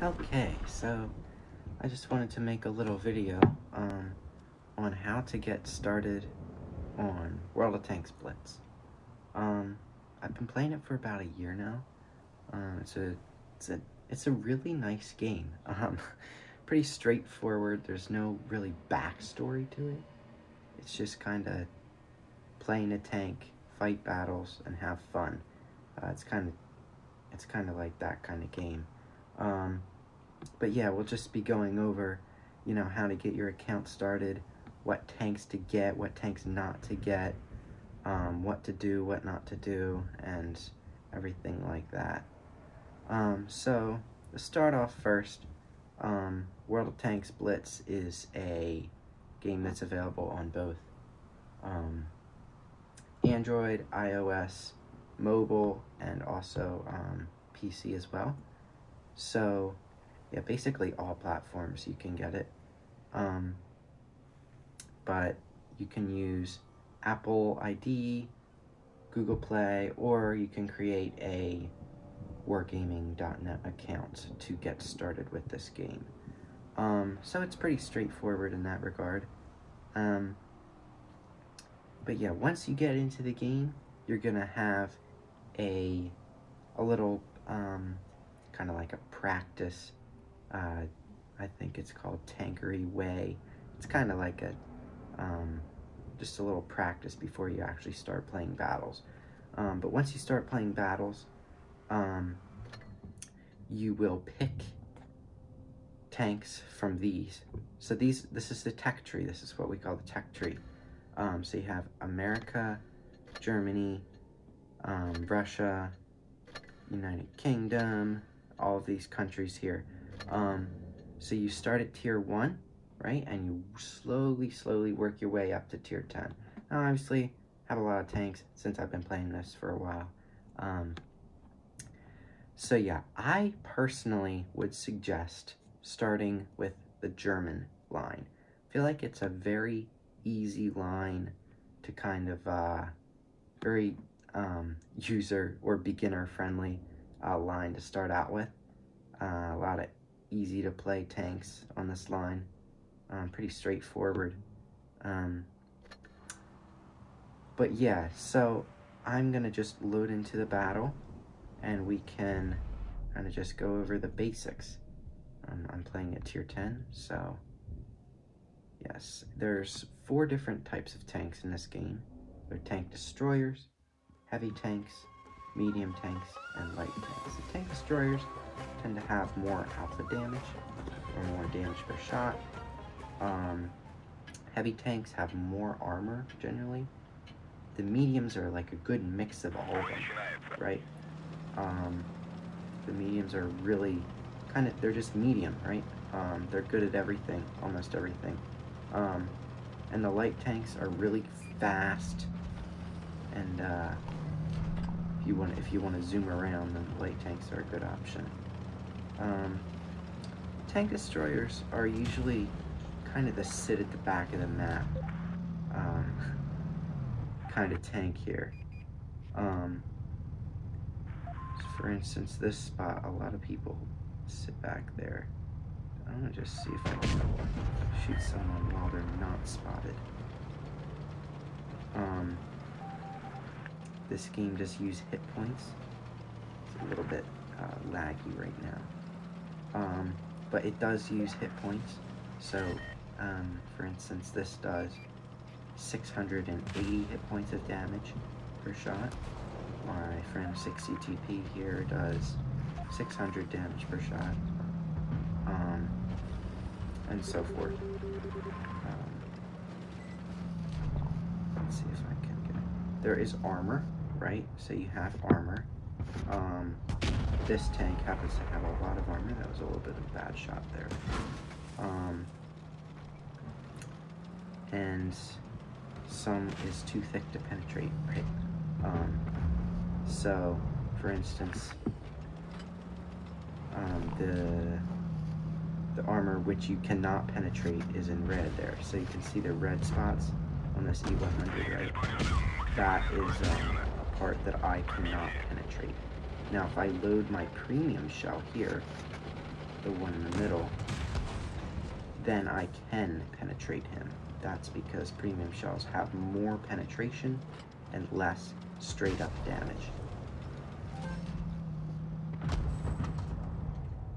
Okay, so I just wanted to make a little video on how to get started on World of Tanks Blitz. I've been playing it for about a year now. It's a really nice game. Pretty straightforward. There's no really backstory to it. It's just kind of playing a tank, fight battles, and have fun. It's kind of like that kind of game. But yeah, we'll just be going over, how to get your account started, what tanks to get, what tanks not to get, what to do, what not to do, and everything like that. So, to start off first, World of Tanks Blitz is a game that's available on both Android, iOS, mobile, and also PC as well. So, yeah, basically all platforms you can get it. But you can use Apple ID, Google Play, or you can create a wargaming.net account to get started with this game. So it's pretty straightforward in that regard. But yeah, once you get into the game, you're gonna have a little kind of like a practice. I think it's called Tankery Way. It's kind of like a just a little practice before you actually start playing battles. But once you start playing battles, you will pick tanks from these. So this is the tech tree. This is what we call the tech tree. So you have America, Germany, Russia, United Kingdom, all of these countries here. So you start at tier 1, right? And you slowly work your way up to tier 10. Now, obviously, I have a lot of tanks since I've been playing this for a while. So yeah, I personally would suggest starting with the German line. I feel like it's a very easy line to kind of, very user or beginner friendly line to start out with. A lot of easy to play tanks on this line. Pretty straightforward. But yeah, so I'm gonna just load into the battle and we can kind of just go over the basics. I'm playing at tier 10, so yes, there's 4 different types of tanks in this game. They're tank destroyers, heavy tanks, medium tanks, and light tanks. The tank destroyers tend to have more alpha damage, or more damage per shot. Heavy tanks have more armor, generally. The mediums are like a good mix of all of them, right? The mediums are really they're just medium, right? They're good at everything, almost everything. And the light tanks are really fast, and if you want to zoom around, then the light tanks are a good option. Tank destroyers are usually kind of the sit at the back of the map kind of tank here. For instance, this spot, a lot of people sit back there. I'm gonna just see if I can shoot someone while they're not spotted. This game just uses hit points. It's a little bit laggy right now. But it does use hit points. So, for instance, this does 680 hit points of damage per shot. My friend 6CTP here does 600 damage per shot, and so forth. Let's see if I can get it. There is armor, right? So you have armor. This tank happens to have a lot of armor. That was a little bit of a bad shot there. And some is too thick to penetrate, right? So, for instance, the armor which you cannot penetrate is in red there. So you can see the red spots on this E100, right? That is a part that I cannot penetrate. Now, if I load my premium shell here, the one in the middle, then I can penetrate him. That's because premium shells have more penetration and less straight up damage.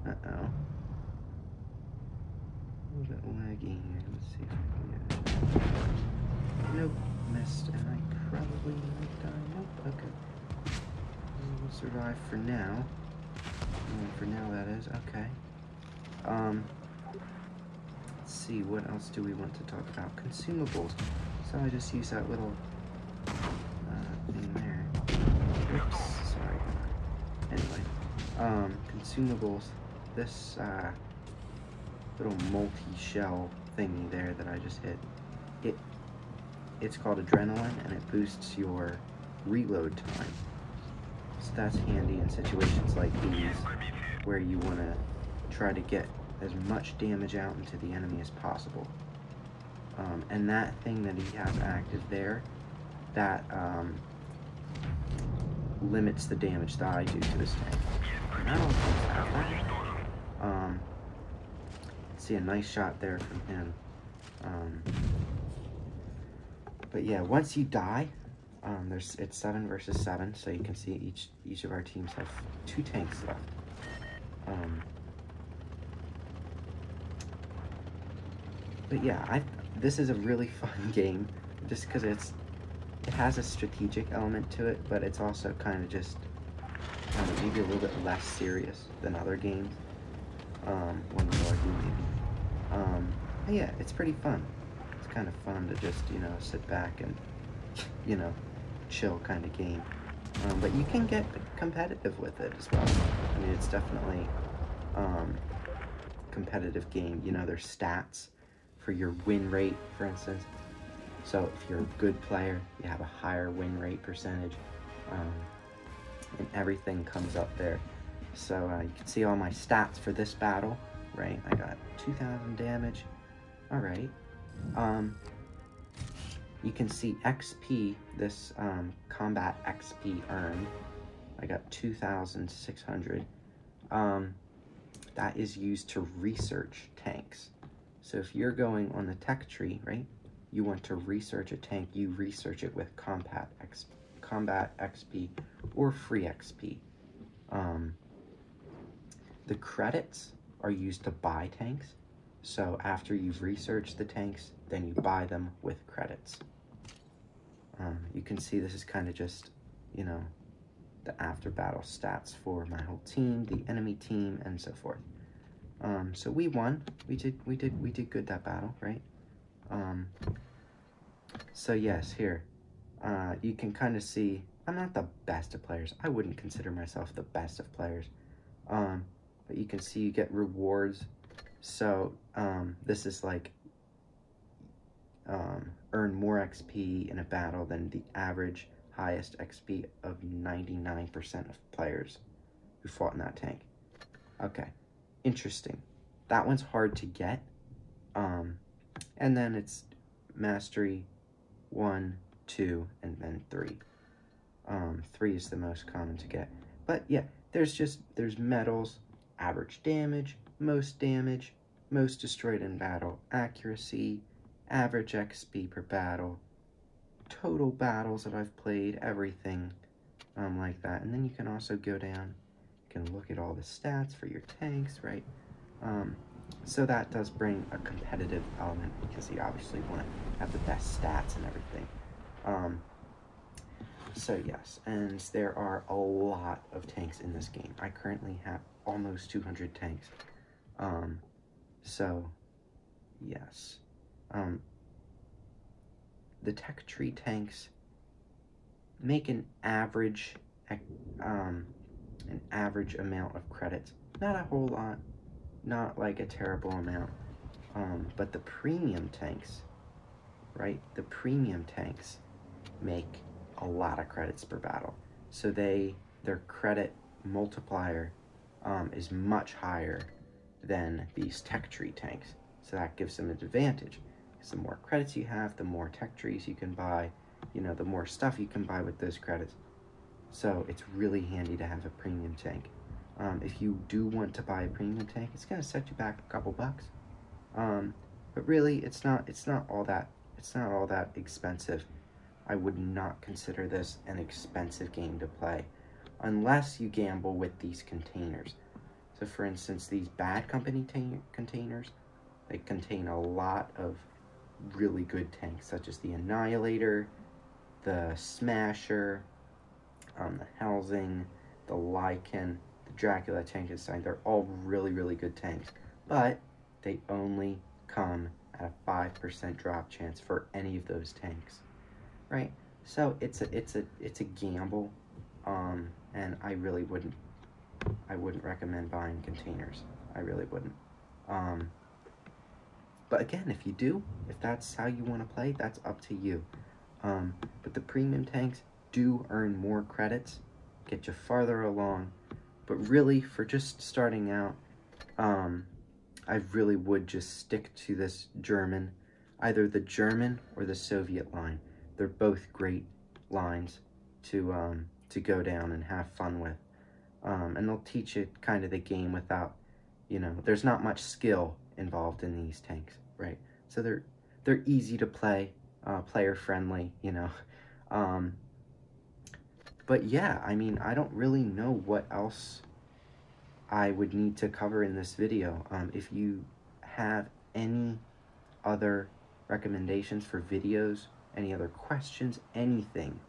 Uh-oh. A little bit laggy here. Let's see if I can get it. Nope, missed, and I probably might die. Nope, okay. We'll survive for now. For now, that is. Okay. Let's see, what else do we want to talk about? Consumables. So I just use that little thing there. Oops, sorry. Anyway, consumables. This little multi-shell thingy there that I just hit. It's called adrenaline, and it boosts your reload time. So that's handy in situations like these, where you want to try to get as much damage out into the enemy as possible. And that thing that he has active there, that limits the damage that I do to his tank. Not all tanks have that. See a nice shot there from him. But yeah, once you die, it's 7 versus 7, so you can see each of our teams have 2 tanks left. But yeah, this is a really fun game, just because it has a strategic element to it, but it's also kind of just maybe a little bit less serious than other games. One would argue maybe. But yeah, it's pretty fun. It's kind of fun to just, sit back and, chill kind of game. But you can get competitive with it as well. I mean, it's definitely competitive game. There's stats for your win rate, for instance. So if you're a good player, you have a higher win rate percentage, and everything comes up there. So you can see all my stats for this battle, right? I got 2,000 damage. All right. You can see XP, this combat XP earned. I got 2,600. That is used to research tanks. So if you're going on the tech tree, right, you want to research a tank, you research it with combat XP or free XP. The credits are used to buy tanks. So after you've researched the tanks, then you buy them with credits. You can see this is kind of just, the after battle stats for my whole team, the enemy team, and so forth. So we won. We did good that battle, right? So yes, here, you can kind of see, I'm not the best of players. I wouldn't consider myself the best of players. But you can see you get rewards. So this is like earn more XP in a battle than the average highest XP of 99% of players who fought in that tank. Okay, interesting. That one's hard to get. And then it's mastery 1, 2, and then 3. 3 is the most common to get. But yeah, there's medals, average damage, most destroyed in battle, accuracy, average XP per battle, total battles that I've played, everything like that. And then you can also go down, you can look at all the stats for your tanks, right? So that does bring a competitive element because you obviously want to have the best stats and everything. So yes, and there are a lot of tanks in this game. I currently have almost 200 tanks. So yes. The tech tree tanks make an average amount of credits. Not a whole lot, not like a terrible amount. But the premium tanks, right? The premium tanks make a lot of credits per battle. So their credit multiplier is much higher than these tech tree tanks. So that gives them an advantage. Because the more credits you have, the more tech trees you can buy, the more stuff you can buy with those credits. So it's really handy to have a premium tank. If you do want to buy a premium tank, it's gonna set you back a couple bucks. But really, it's not all that expensive. I would not consider this an expensive game to play, unless you gamble with these containers. So for instance, these Bad Company containers, they contain a lot of really good tanks, such as the Annihilator, the Smasher, the Helsing, the Lycan, the Dracula Tankenstein. They're all really, really good tanks, but they only come at a 5% drop chance for any of those tanks, right? So it's a gamble, and I wouldn't recommend buying containers. I really wouldn't. But again, if that's how you want to play, that's up to you. But the premium tanks do earn more credits, get you farther along. But really, for just starting out, I really would just stick to this German, either the German or the Soviet line. They're both great lines to go down and have fun with. And they'll teach you kind of the game without, there's not much skill involved in these tanks, right? So they're easy to play, player friendly, But yeah, I mean, I don't really know what else I would need to cover in this video. If you have any other recommendations for videos, any other questions, anything,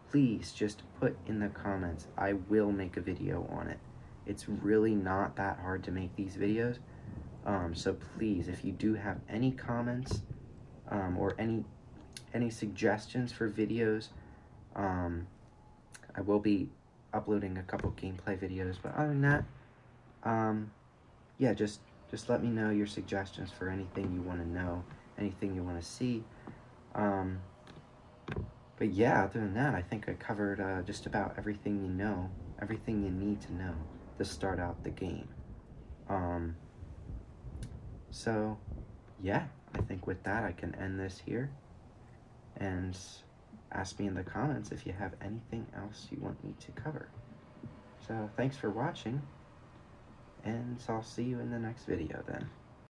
please just put in the comments. I will make a video on it. It's really not that hard to make these videos. So please, if you do have any comments or any suggestions for videos, I will be uploading a couple gameplay videos. But other than that, yeah, just let me know your suggestions for anything you want to know, anything you want to see. But yeah, other than that, I think I covered just about everything everything you need to know to start out the game. So yeah, I think with that I can end this here, and ask me in the comments if you have anything else you want me to cover. So thanks for watching, and I'll see you in the next video then.